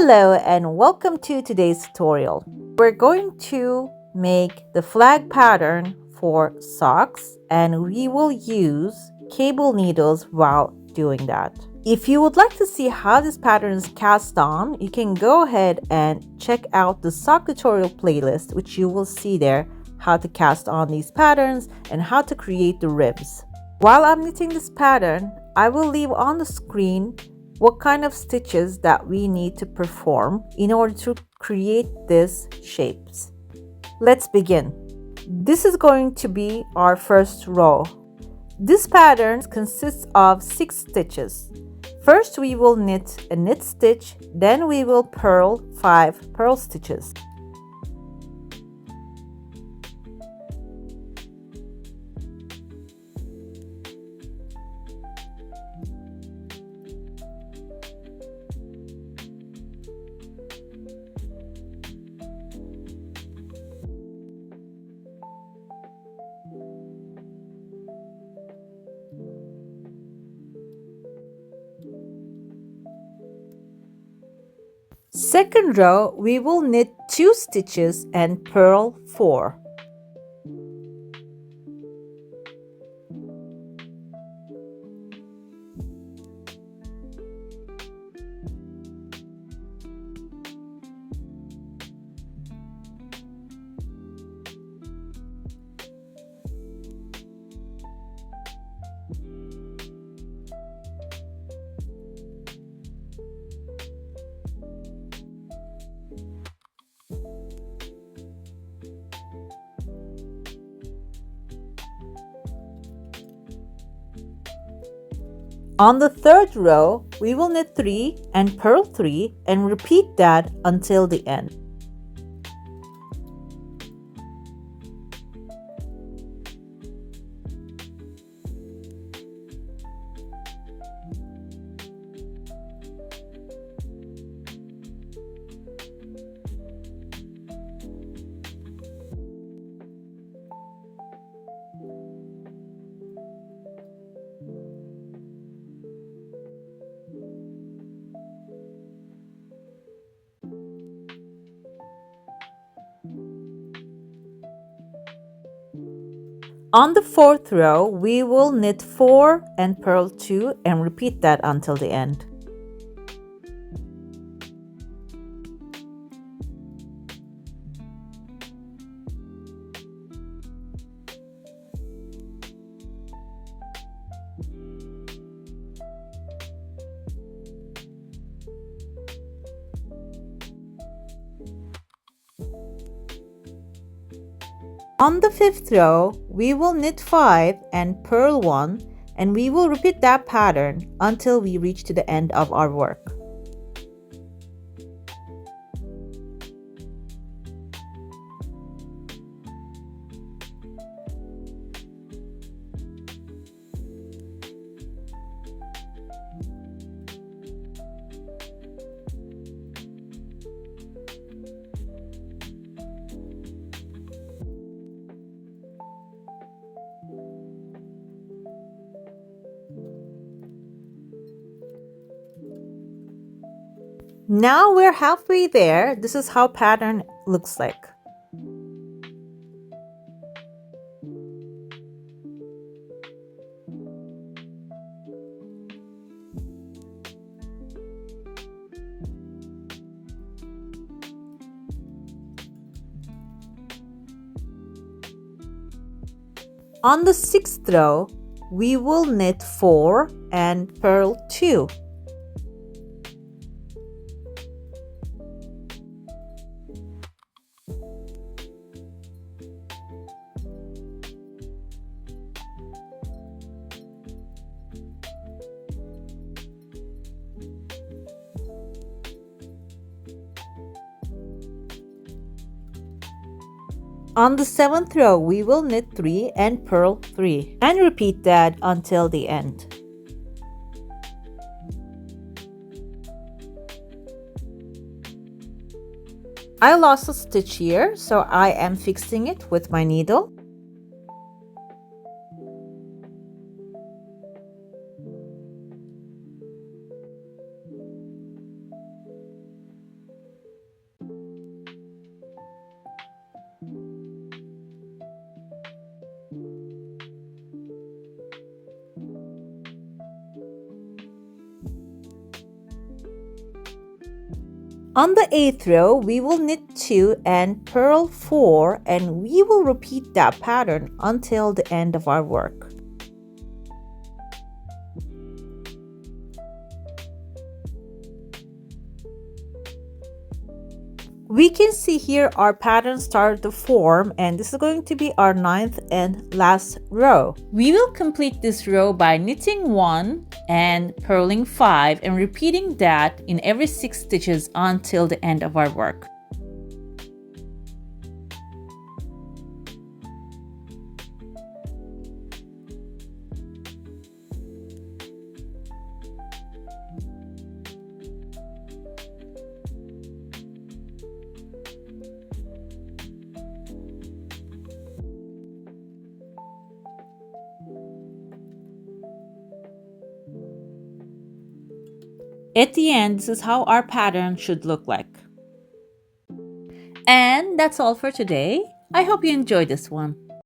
Hello and welcome to today's tutorial. We're going to make the flag pattern for socks and we will use cable needles while doing that. If you would like to see how this pattern is cast on, you can go ahead and check out the sock tutorial playlist, which you will see there how to cast on these patterns and how to create the ribs. While I'm knitting this pattern, I will leave on the screen what kind of stitches that we need to perform in order to create these shapes. Let's begin. This is going to be our first row. This pattern consists of 6 stitches. First we will knit a knit stitch, then we will purl 5 purl stitches. Second row, we will knit 2 stitches and purl 4. On the third row, we will knit 3 and purl 3 and repeat that until the end. On the fourth row, we will knit 4 and purl 2 and repeat that until the end. On the fifth row, we will knit 5 and purl 1 and we will repeat that pattern until we reach to the end of our work. Now we're halfway there. This is how pattern looks like. On the sixth row, we will knit 4 and purl 2. On the seventh row, we will knit 3 and purl 3 and repeat that until the end. I lost a stitch here, so I am fixing it with my needle. On the 8th row, we will knit 2 and purl 4, and we will repeat that pattern until the end of our work. We can see here our pattern started to form, and this is going to be our 9th and last row. We will complete this row by knitting 1 and purling 5 and repeating that in every 6 stitches until the end of our work. At the end, this is how our pattern should look like. And that's all for today. I hope you enjoyed this one.